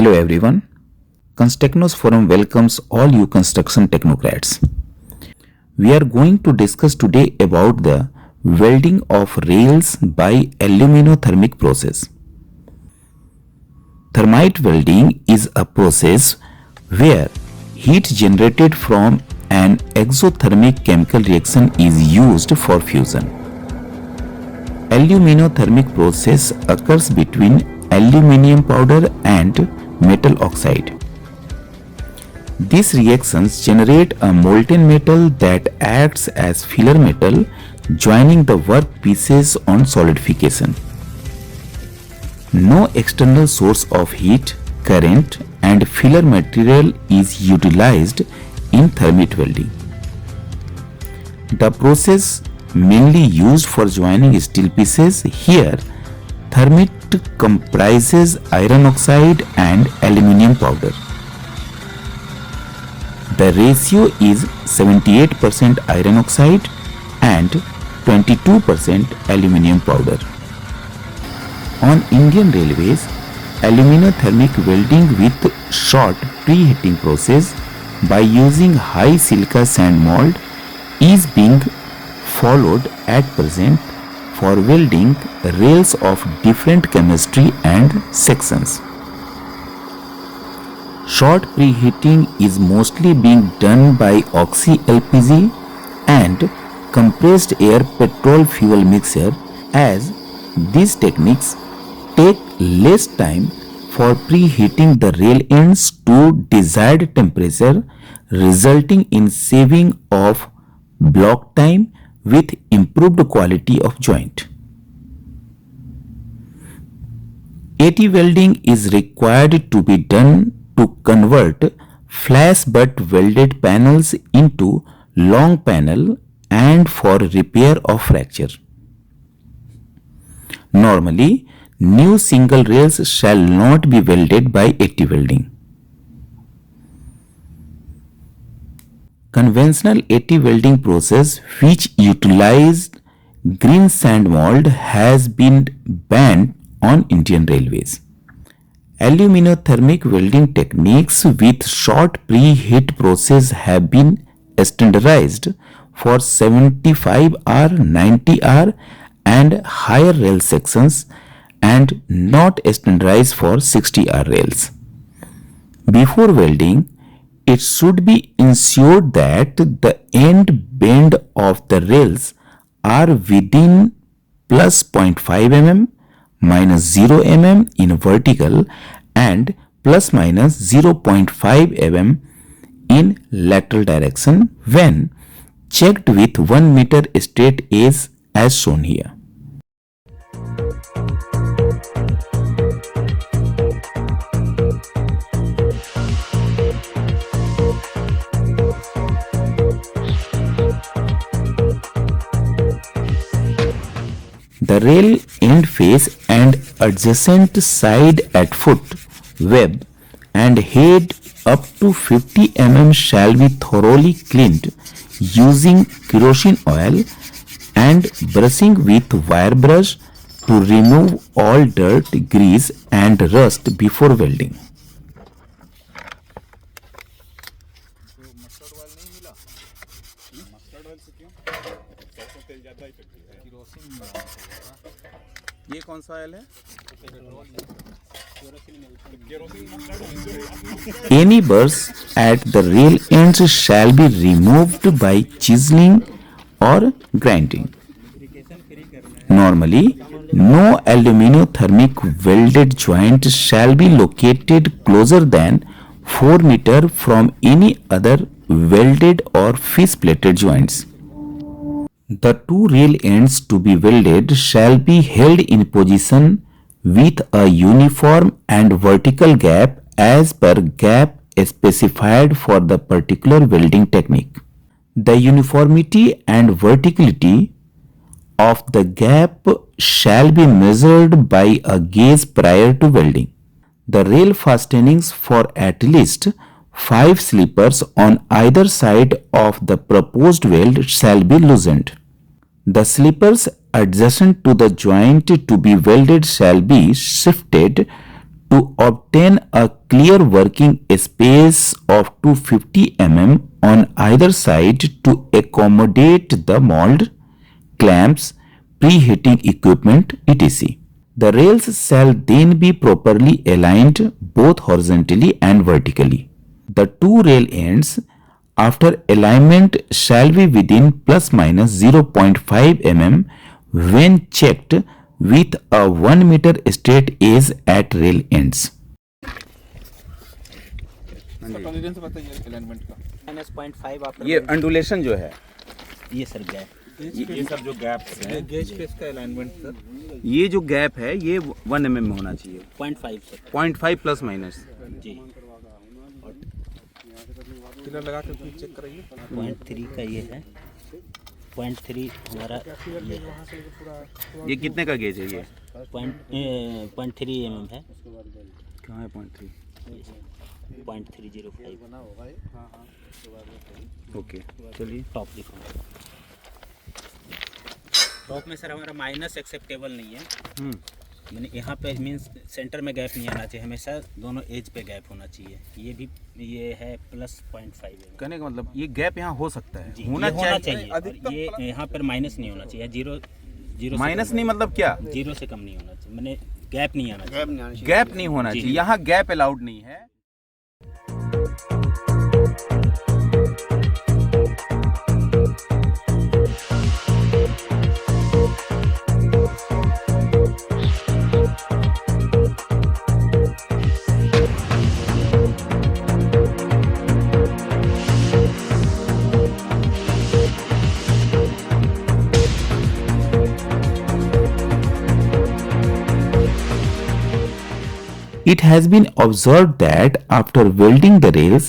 Hello everyone. Constructnos Forum welcomes all you construction technocrats. We are going to discuss today about the welding of rails by aluminothermic process. Thermite welding is a process where heat generated from an exothermic chemical reaction is used for fusion. Aluminothermic process occurs between aluminium powder and metal oxide. These reactions generate a molten metal that acts as filler metal, joining the work pieces on solidification. No external source of heat, current, and filler material is utilized in thermite welding. The process mainly used for joining steel pieces. Here, thermite comprises iron oxide and aluminium powder. The ratio is 78% iron oxide and 22% aluminium powder. On Indian Railways, aluminothermic welding with short preheating process by using high silica sand mold is being followed at present for welding rails of different chemistry and sections. Short preheating is mostly being done by oxy-LPG and compressed air petrol fuel mixture, as these techniques take less time for preheating the rail ends to desired temperature, resulting in saving of block time with improved quality of joint. AT welding is required to be done to convert flash butt welded panels into long panel and for repair of fracture. Normally, new single rails shall not be welded by AT welding. Conventional AT welding process, which utilized green sand mold, has been banned on Indian Railways. Aluminothermic welding techniques with short preheat process have been standardized for 75R, 90R and higher rail sections and not standardized for 60R rails. Before welding, it should be ensured that the end bend of the rails are within plus 0.5 mm, minus 0 mm in vertical and plus minus 0.5 mm in lateral direction when checked with 1 meter straight edge as shown here. The rail end face and adjacent side at foot, web and head up to 50 mm shall be thoroughly cleaned using kerosene oil and brushing with wire brush to remove all dirt, grease and rust before welding. ये कौन सा oil है? Any burrs at the rail ends shall be removed by chiseling or grinding. Normally, no aluminothermic welded joint shall be located closer than 4 meter from any other welded or fish plated joints. The two rail ends to be welded shall be held in position with a uniform and vertical gap as per gap specified for the particular welding technique. The uniformity and verticality of the gap shall be measured by a gauge prior to welding. The rail fastenings for at least 5 sleepers on either side of the proposed weld shall be loosened. The sleepers adjacent to the joint to be welded shall be shifted to obtain a clear working space of 250 mm on either side to accommodate the mold, clamps, preheating equipment, etc. The rails shall then be properly aligned both horizontally and vertically. The two rail ends after alignment shall be within plus minus 0.5 mm when checked with a 1 meter straight edge at rail ends. Tolerance बताइए alignment का। -0.5 after ये undulation जो है, ये sir gap ये सब जो gap है, गेज पे इसका अलाइनमेंट सर, ये जो गैप है ये 1 mm में होना चाहिए, 0.5 सर 0.5 प्लस माइनस। जी। पिलर लगा कर चेक कराइए। 0.3 का ये है, 0.3 हमारा ये है। ये कितने का गेज है ये? 0.3 mm है। कहाँ है 0.3? 0.305 ओके चलिए। टॉप दिखाओ। टॉप में सर हमारा माइनस एक्सेप्टेबल नहीं है, मैंने यहाँ पे मीन्स सेंटर में गैप नहीं आना चाहिए, हमेशा दोनों एज पे गैप होना चाहिए। ये भी ये है प्लस 0.5 mm। कहने का मतलब ये गैप यहाँ हो सकता है, जी, होना चाहिए और ये यहाँ पर माइनस नहीं होना चाहिए, जीरो माइनस नहीं मतलब क्या? 0 से कम नहीं होना चाहिए, मैंने गैप नहीं आना चाहिए। गैप नहीं होना चाहिए, यहाँ गैप अलाउड नहीं है। It has been observed that after welding the rails,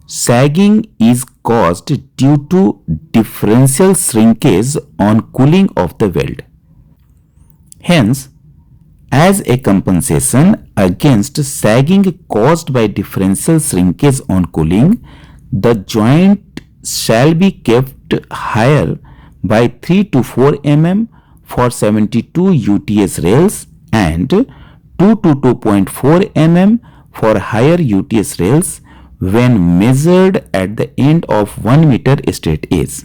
sagging is caused due to differential shrinkage on cooling of the weld. Hence, as a compensation against sagging caused by differential shrinkage on cooling, the joint shall be kept higher by 3 to 4 mm for 72 UTS rails and 2 to 2.4 mm for higher UTS rails when measured at the end of 1 meter straight edge.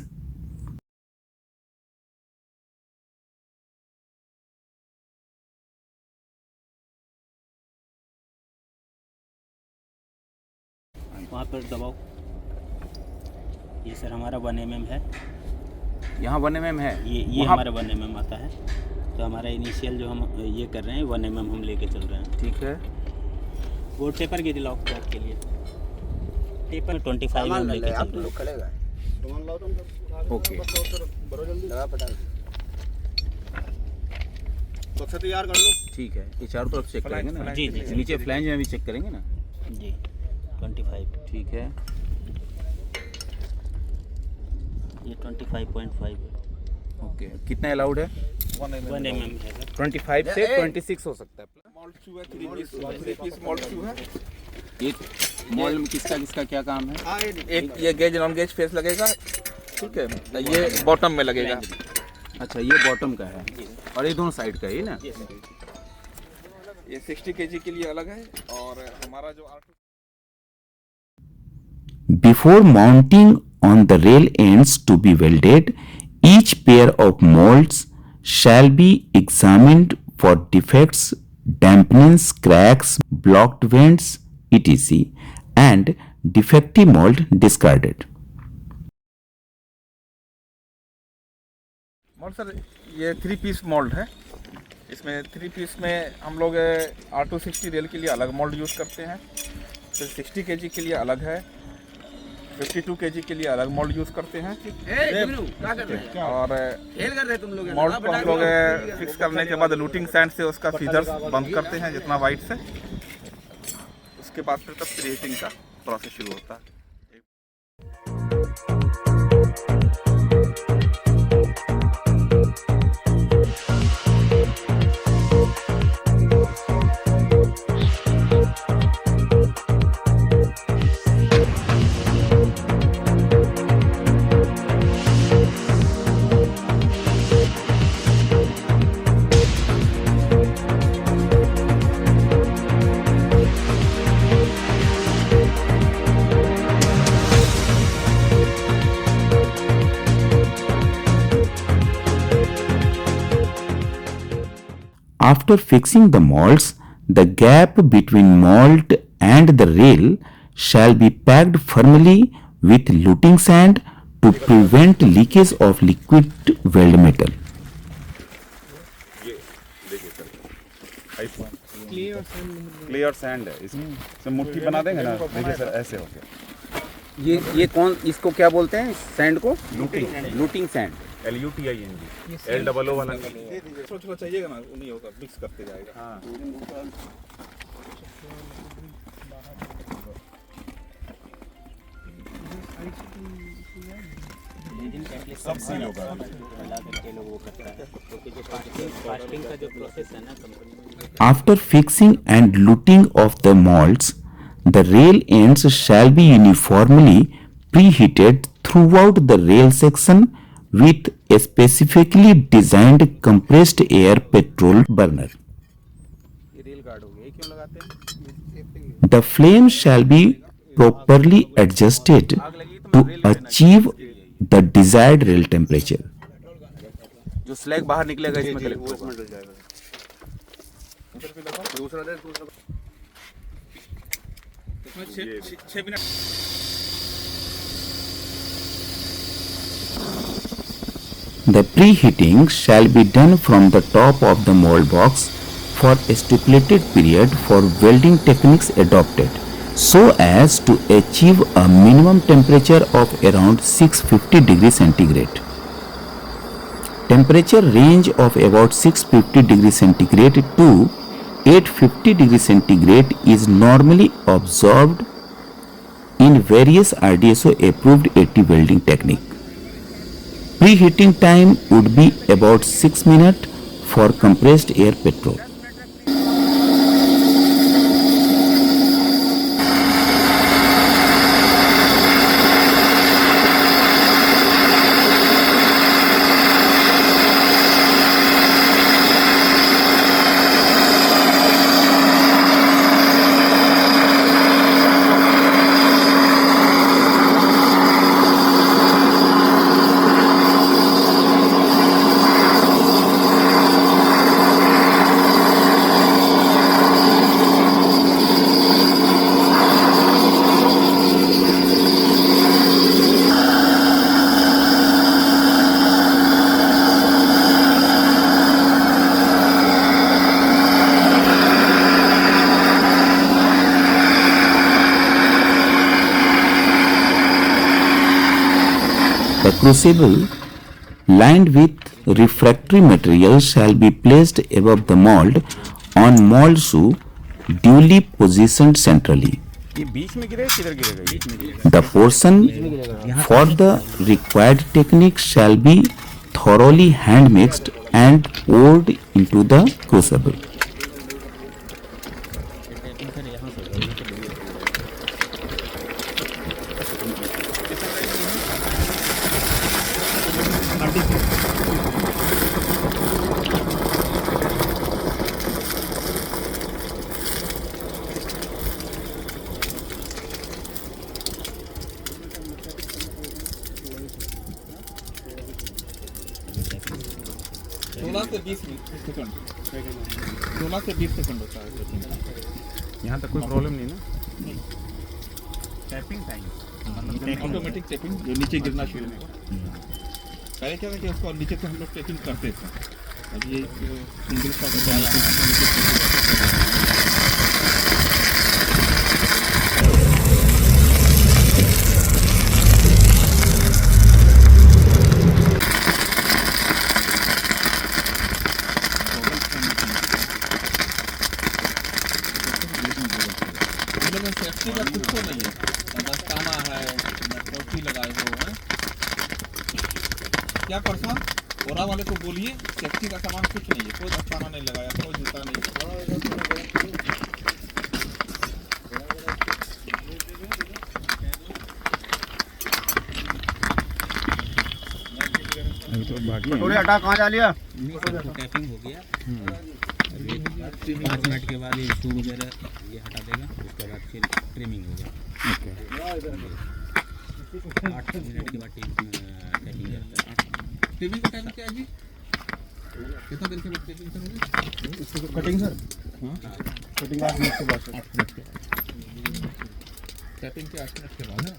वहाँ पर दबाओ। ये sir हमारा 1 mm है, यहाँ 1 mm है, ये हमारा 1 mm आता है। तो हमारा इनिशियल जो हम ये कर रहे हैं 1 mm हम लेके चल रहे हैं। ठीक है। वो टेपर के दिलाओ बैक के लिए, टेपर 25 mm लेके चल रहे हैं। ओके तैयार कर लो। ठीक है, ये चारों तरफ चेक करेंगे ना? जी, जी, जी। नीचे फ्लैंज में भी चेक करेंगे ना? जी 25, ठीक है। ये 25.5 है। ओके, कितना अलाउड है? 1 mm है सर। 25 से 26 हो सकता है। मॉल्ट शू है, 3 पीस मॉल्ट शू है। ये मॉडल में किसका किसका क्या काम है? एक ये गेज नॉन गेज फेस लगेगा, ठीक है, ये बॉटम में लगेगा। अच्छा, ये बॉटम का है और ये दोनों साइड का ही ना? ये 60 kg के लिए अलग है और हमारा जो Before mounting on the rail ends to be welded, each pair of molds shall be examined for defects, dampness, cracks, blocked vents, etc. and defective mold discarded. Mould sir, ये 3 पीस मोल्ड है। इसमें 3 piece में हम लोग R260 rail के लिए अलग mould use करते हैं, फिर 60 kg के लिए अलग है, 52 kg के लिए अलग मोल्ड यूज़ करते हैं। और मोल्ड को हम लोग फिक्स करने के बाद लूटिंग सैंड से उसका फीदर्स बंद करते हैं जितना वाइट से, उसके बाद फिर तब प्रीहीटिंग का प्रोसेस शुरू होता है। After fixing the molds, the gap between mold and the rail shall be packed firmly with luting sand to prevent leakage of liquid weld metal. Clear sand है इसमें मुट्ठी बना देंगे ना, देखिए सर ऐसे हो गया। ये कौन, इसको क्या बोलते हैं सैंड को? लूटिंग सैंड, LUTING, LOO वाला छोटा चाहिएगा ना, नहीं होगा, मिक्स करते जाएगा। हाँ सब सील होगा वो करता है, क्योंकि जो कास्टिंग का जो प्रोसेस है ना कंपनी में। After fixing and luting of the molds, the rail ends shall be uniformly preheated throughout the rail section with a specifically designed compressed air petrol burner. ये रेल गार्ड हो गया, ये क्यों लगाते हैं? The flame shall be properly adjusted to achieve the desired rail temperature. जो slag बाहर निकलेगा इसमें कलेक्ट होगा। The preheating shall be done from the top of the mold box for a stipulated period for welding techniques adopted, so as to achieve a minimum temperature of around 650 degrees centigrade. Temperature range of about 650 degrees centigrade to 850 degrees centigrade is normally observed in various RDSO approved AT welding technique. Preheating time would be about 6 minutes for compressed air petrol. The crucible lined with refractory material shall be placed above the mold on mold shoe duly positioned centrally. ये बीच में गिरेगा, किधर गिरेगा? The portion for the required technique shall be thoroughly hand mixed and poured into the crucible. से 20 second 16 से 20 second होता है। यहाँ तक कोई प्रॉब्लम नहीं ना? टैपिंग टाइम, ऑटोमेटिक टैपिंग जो नीचे गिरना शुरू होगा। पहले क्या था कि उसको नीचे से हम लोग टैपिंग करते थे, अब ये सिंगल शॉट सेफ्टी का कुछ तो नहीं है, दस्ताना है, टोपी लगाए हो हैं। क्या परेशान ओरा वाले को बोलिए, सेफ्टी का सामान कुछ नहीं है, कोई दस्ताना नहीं लगाया, कोई जूता नहीं। हटा कहाँ जा लिया? टैपिंग हो गया, 5 मिनट के बाद ये शू वगैरह ये हटा देगा, उसके बाद फिर ट्रिमिंग होगा। 8 मिनट के बाद टैपिंग करता है। ट्रिमिंग का टाइम क्या है जी? कितना देर के बाद टैपिंग करोगे? कटिंग सर, हाँ कटिंग 8 मिनट के बाद सर। टैपिंग के 8 मिनट के बाद है।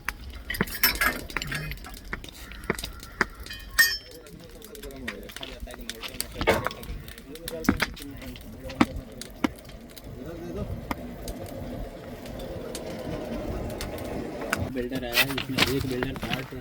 बिल्डर आया है, इसमें एक बिल्डर पार्ट है।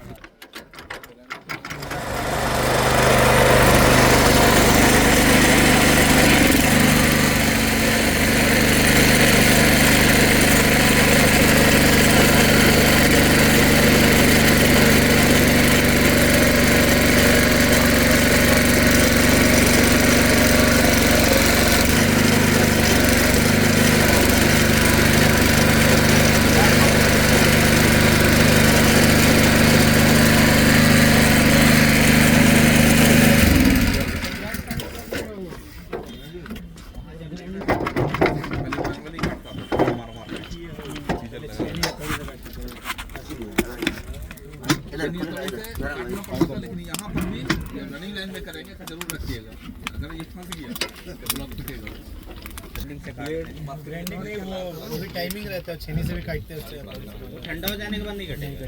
लेकिन यहाँ पर भी रनिंग लाइन में करेंगे तो जरूर रखिएगा, अगर ये फंस गया तो ब्लॉक टूटेगा। वो भी टाइमिंग रहता है, छेनी से भी काटते हैं उससे। ठंडा हो जाने के बाद नहीं कटेगा।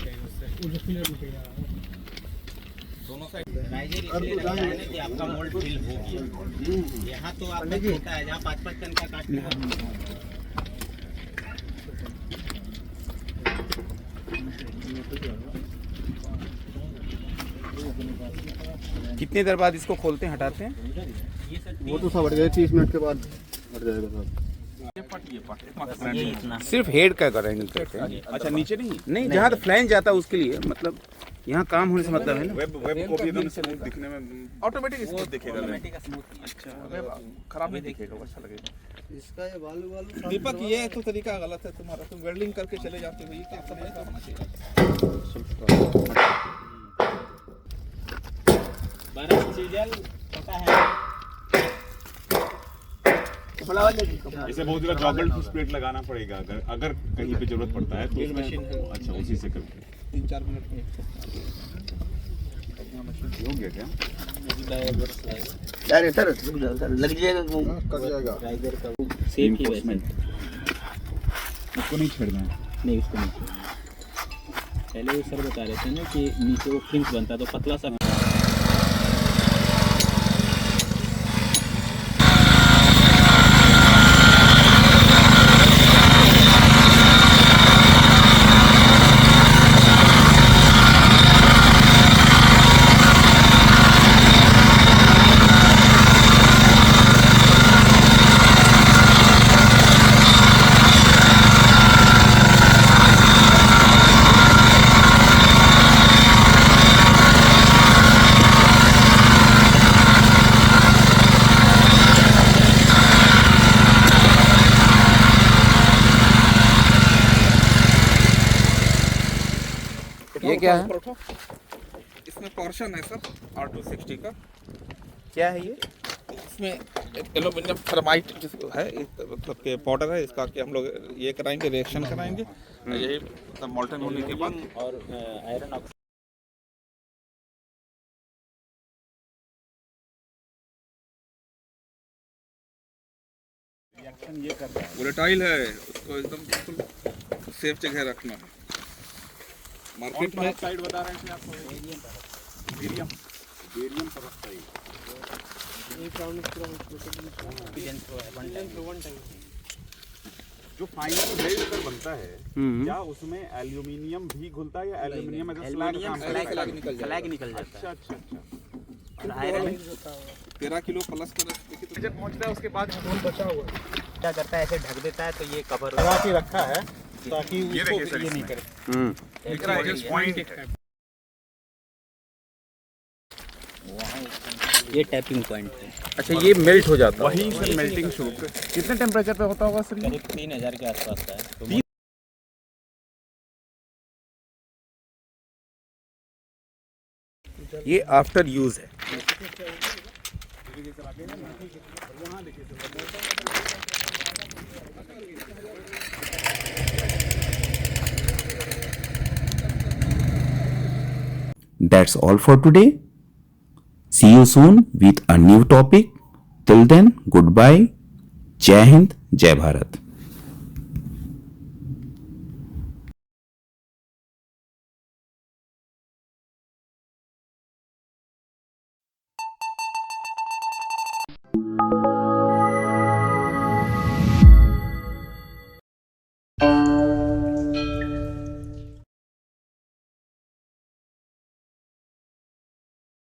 दोनों साइड राइजर इसलिए रखा है ना कि आपका मोल्ड फिल हो गया। यहाँ तो आपका छोटा है, जहाँ 5-5 टन का काटने का। कितनी देर बाद इसको खोलते हैं, हटाते हैं? वो तो सब हट गए, 30 मिनट के बाद हट जाएगा सब। ये इतना सिर्फ हेड का ग्राइंडिंग करते हैं। अच्छा, नीचे नहीं जहाँ तो फ्लैंज जाता है उसके लिए, मतलब यहाँ काम होने से मतलब है ना। वेब को भी एकदम स्मूथ दिखने में ऑटोमेटिक स्मूथ दिखेगा। अच्छा, वेब खराब नहीं दिखेगा, अच्छा लगेगा। इसका ये वालू दीपक, ये तो तरीका गलत है तुम्हारा, तुम वेल्डिंग करके चले जाते हो, ये क्या तरीका होना चाहिए? 12 चीजल पता है। इसे बहुत जगह जॉगल स्प्लिट लगाना पड़ेगा, अगर कहीं पे जरूरत पड़ता है तो मशीन है। अच्छा, उसी से करके 3-4 मिनट में हो गया क्या? डायरेक्टर लग जाएगा, कट जाएगा। राइजर का सेम ही वैसे उसको नहीं छेड़ना है। नहीं, उसको नहीं छोड़ना। पहले वो सर बता रहे थे ना कि नीचे वो फ्रिंज बनता है तो पतला सा। ये क्या है? इसमें पोर्शन है सर R260 का। क्या है ये? इसमें एल्यूमिनियम थर्माइट जिसको है, मतलब के पाउडर है इसका, कि हम लोग ये कराएंगे, रिएक्शन कराएंगे, यही मतलब मोल्टन होने के बाद और आयरन ऑक्साइड। ये कर रहा है। वोलेटाइल है, उसको एकदम बिल्कुल सेफ जगह रखना है। मार्केट में साइड बता रहे हैं आपको, बेरियम पेरोक्साइड। जो फाइनल वेल्ड कर बनता है, क्या उसमें एल्यूमिनियम भी घुलता है या एल्यूमिनियम एज फ्लैग निकल जाता है। अच्छा अच्छा अच्छा। और आयरन 13 किलो प्लस कर जब पहुंच रहा है, उसके बाद बचा हुआ क्या करता है, ऐसे ढक देता है तो ये कवर लगा के रखा है ताकि ये देखिए सर, ये नहीं करे। ये टैपिंग पॉइंट है। अच्छा, ये मेल्ट हो जाता है। वहीं से मेल्टिंग शुरू कर। कितने टेम्परेचर पे होता होगा सर ये? करीब 3000 के आसपास का है। तो ये आफ्टर यूज है। That's all for today. See you soon with a new topic. Till then, goodbye. Jai Hind, Jai Bharat.